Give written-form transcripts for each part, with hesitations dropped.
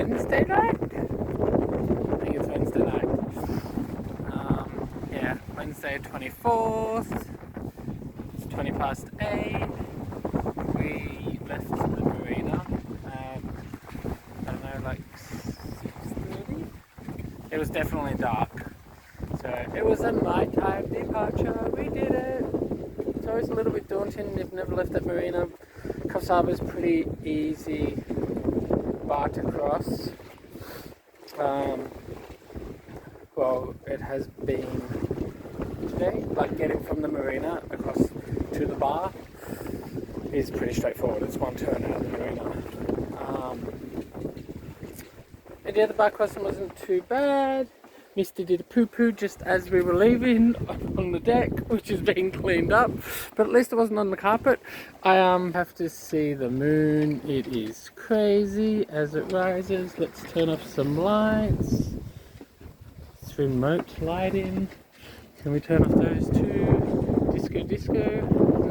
Wednesday night? I think it's Wednesday night. Yeah, Wednesday 24th. It's 20 past 8. We left the marina at, I don't know, like 6:30? It was definitely dark. So it was a nighttime departure. We did it. It's always a little bit daunting. You've never left that marina. Coffs Harbour is pretty easy bar to cross. Well, it has been today. Like getting from the marina across to the bar is pretty straightforward. It's one turn out of the marina. And yeah, the bar crossing wasn't too bad. Misty did a poo-poo just as we were leaving on the deck, which is being cleaned up, but at least it wasn't on the carpet. I have to see the moon. It is crazy as it rises. Let's turn off some lights. It's remote lighting. Can we turn off those too? Disco.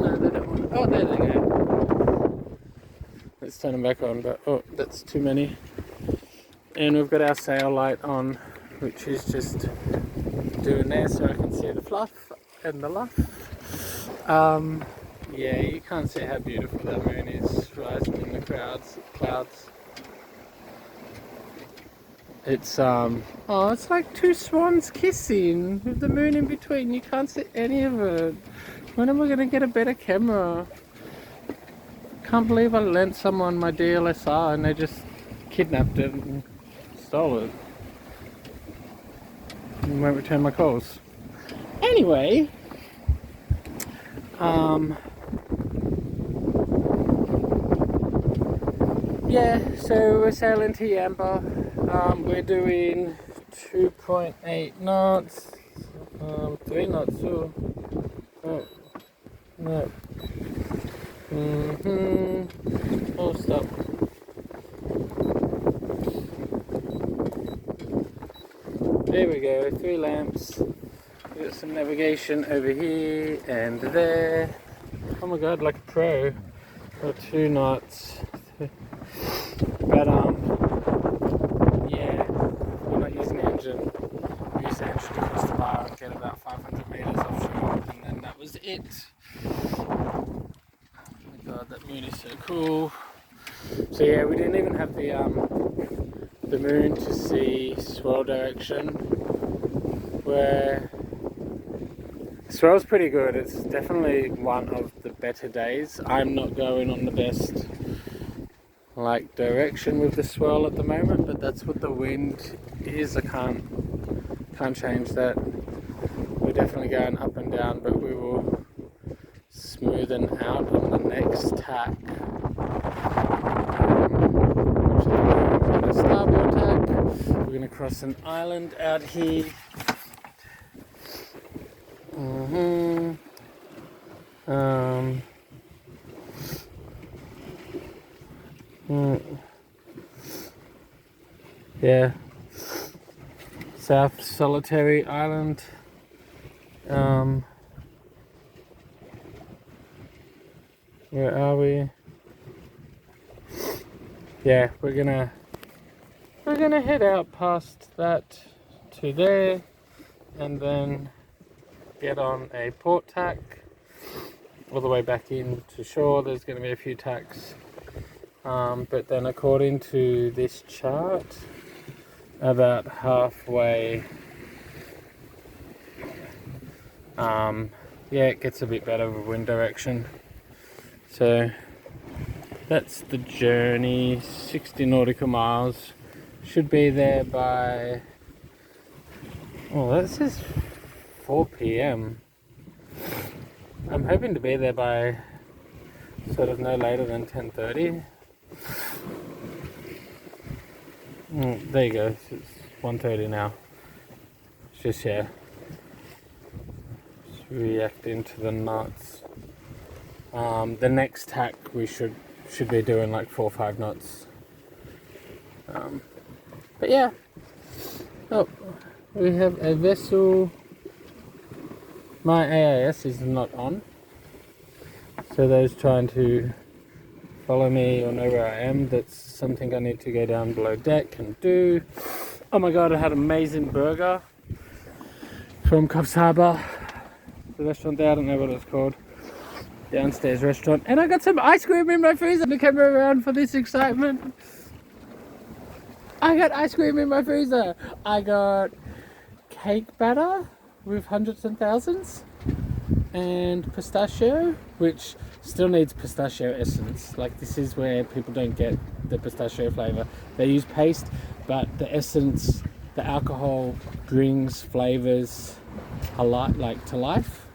No, they don't want to. Oh, there they go. Let's turn them back on, but oh, that's too many. And we've got our sail light on, which is just doing there so I can see the fluff and the luff. Yeah, you can't see how beautiful that moon is rising in the clouds. It's oh, it's like two swans kissing with the moon in between. You can't see any of it. When am I gonna get a better camera? Can't believe I lent someone my DSLR and they just kidnapped it and stole it. And won't return my calls. Anyway, yeah, so we're sailing to Yamba. We're doing 2.8 knots, 3 knots, oh, no, oh, stop. There we go, 3 lamps. We've got some navigation over here and there. Oh my god, like a pro. Got 2 knots. But yeah, we're not using the engine. We used the engine to cross the bar and get about 500 meters offshore, and then that was it. Oh my god, that moon is so cool. So yeah, we didn't even have the moon to see swell direction, where swell's pretty good. It's definitely one of the better days. I'm not going on the best like direction with the swell at the moment, but that's what the wind is. I can't change that. We're definitely going up and down, but we will smoothen out on the next tack. On the starboard tack, we're going to cross an island out here. Yeah, South Solitary Island. Where are we? Yeah, we're gonna head out past that to there, and then get on a port tack all the way back in to shore. There's going to be a few tacks, but then according to this chart, about halfway, yeah, it gets a bit better with wind direction. So that's the journey, 60 nautical miles. Should be there by, oh, that says 4 p.m. I'm hoping to be there by sort of no later than 10:30. There you go, it's 1:30 now. It's just, yeah, just reacting to the knots. The next tack we should be doing like 4 or 5 knots. But yeah, oh, we have a vessel. My AIS is not on, so those trying to follow me or know where I am, that's something I need to go down below deck and do. Oh my god, I had an amazing burger from Coffs Harbour, the restaurant there, I don't know what it's called, downstairs restaurant, and I got some ice cream in my freezer. The camera around for this excitement. I got ice cream in my freezer. I got cake batter with hundreds and thousands, and pistachio, which still needs pistachio essence. Like, this is where people don't get the pistachio flavor. They use paste, but the essence, the alcohol brings flavors a lot, like, to life.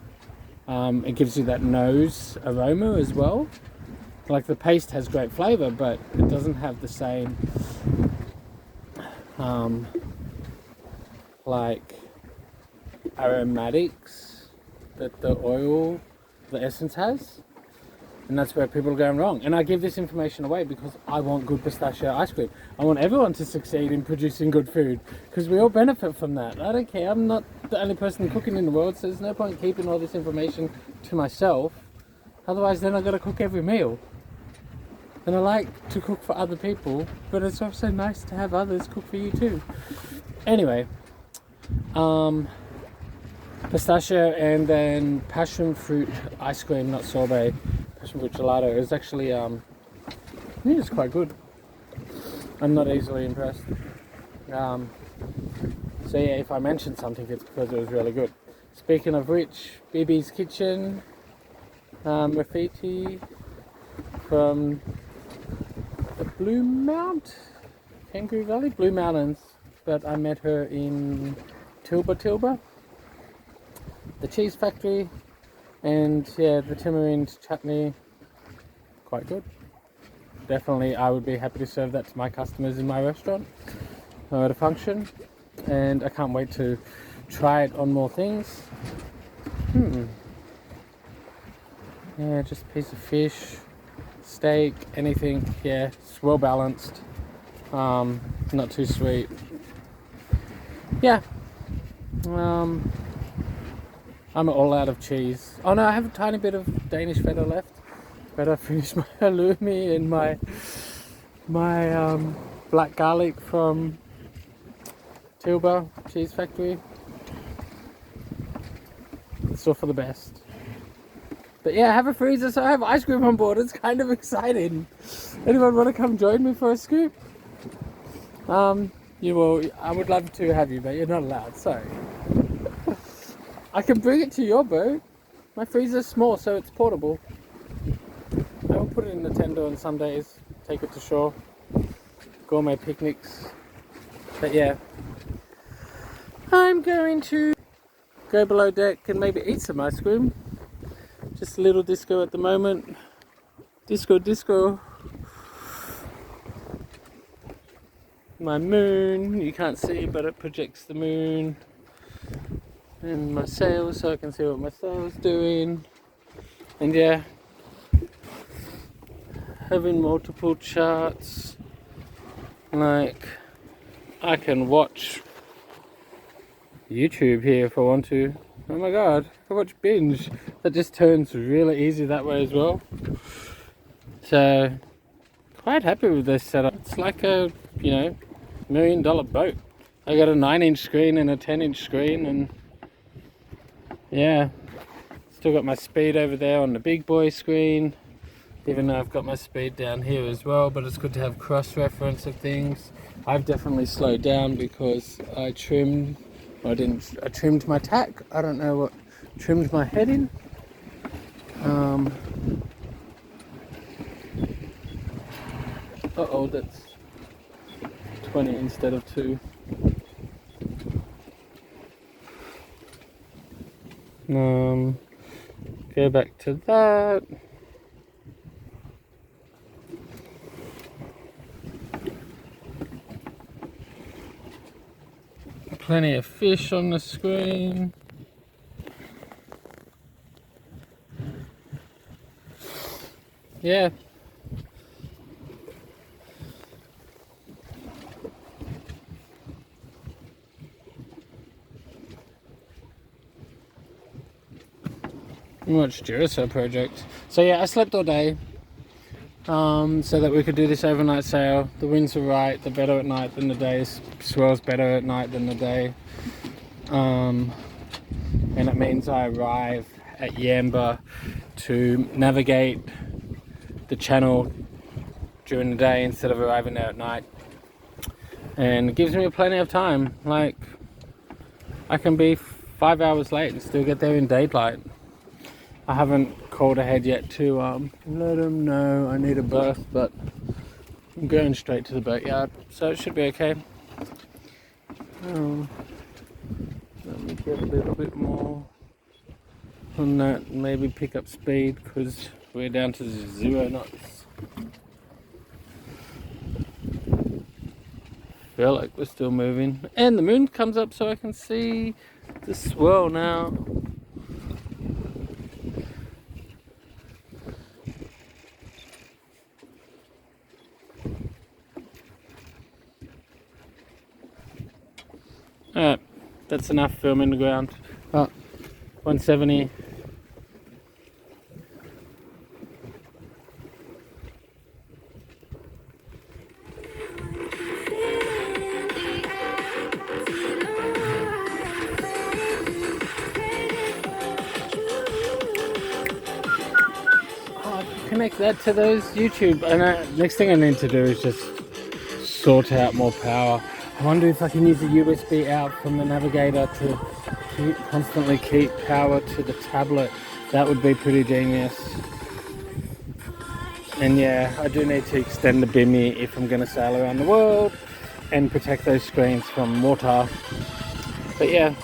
It gives you that nose aroma as well. Like, the paste has great flavor, but it doesn't have the same like aromatics that the oil, the essence has, and that's where people are going wrong. And I give this information away because I want good pistachio ice cream. I want everyone to succeed in producing good food, because we all benefit from that. I don't care, I'm not the only person cooking in the world, so there's no point keeping all this information to myself. Otherwise then I've got to cook every meal. And I like to cook for other people, but it's also nice to have others cook for you too. Anyway, pistachio and then passion fruit ice cream, not sorbet, passion fruit gelato. It was actually, I think it's quite good. I'm not easily impressed. So yeah, if I mentioned something, it's because it was really good. Speaking of which, BB's Kitchen, Rafiti from the Blue Kangaroo Valley, Blue Mountains, but I met her in Tilba, the cheese factory, and yeah, the tamarind chutney, quite good. Definitely, I would be happy to serve that to my customers in my restaurant or at a function, and I can't wait to try it on more things. Yeah, just a piece of fish, steak, anything. Yeah, it's well balanced, not too sweet. Yeah, I'm all out of cheese. Oh no, I have a tiny bit of Danish feta left, but I finished my halloumi and my black garlic from Tilba Cheese Factory. It's all for the best. But yeah, I have a freezer, so I have ice cream on board. It's kind of exciting. Anyone want to come join me for a scoop? You will. I would love to have you, but you're not allowed. Sorry. I can bring it to your boat. My freezer's small, so it's portable. I will put it in the tender on some days. Take it to shore. Gourmet picnics. But yeah, I'm going to go below deck and maybe eat some ice cream. Just a little disco at the moment. Disco. My moon, you can't see, but it projects the moon. And my sails, so I can see what my sail's doing. And yeah, having multiple charts. Like, I can watch YouTube here if I want to. Oh my god, I watch binge. That just turns really easy that way as well. So, quite happy with this setup. It's like a, $1 million boat. I got a 9-inch screen and a 10-inch screen, and yeah, still got my speed over there on the big boy screen, even though I've got my speed down here as well, but it's good to have cross-reference of things. I've definitely slowed down because I trimmed my tack. I don't know what trimmed my head in. Uh-oh, that's 20 instead of 2. Go back to that. Plenty of fish on the screen. Yeah. Much Duracell project. So yeah, I slept all day. so that we could do this overnight sail. The winds are right, they're better at night than the day, swells better at night than the day. And it means I arrive at Yamba to navigate the channel during the day instead of arriving there at night. And it gives me plenty of time. Like, I can be 5 hours late and still get there in daylight. I haven't called ahead yet to let them know I need a berth, but I'm going straight to the boatyard, so it should be okay. Let me get a little bit more on that, maybe pick up speed because we're down to 0 knots. Feel like we're still moving, and the moon comes up so I can see the swirl now. Alright, that's enough film in the ground. 170. Connect that to those YouTube, and next thing I need to do is just sort out more power. I wonder if I can use a USB out from the navigator to constantly keep power to the tablet. That would be pretty genius. And yeah, I do need to extend the bimmy if I'm going to sail around the world and protect those screens from water. But yeah,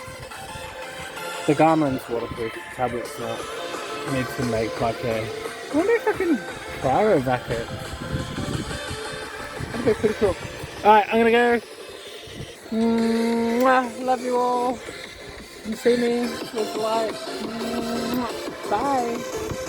the Garmin's waterproof, the tablet's not. I need to make like a... I wonder if I can cryovac it. That'd be pretty cool. Alright, I'm gonna go. Love you all. You see me with the light. Bye.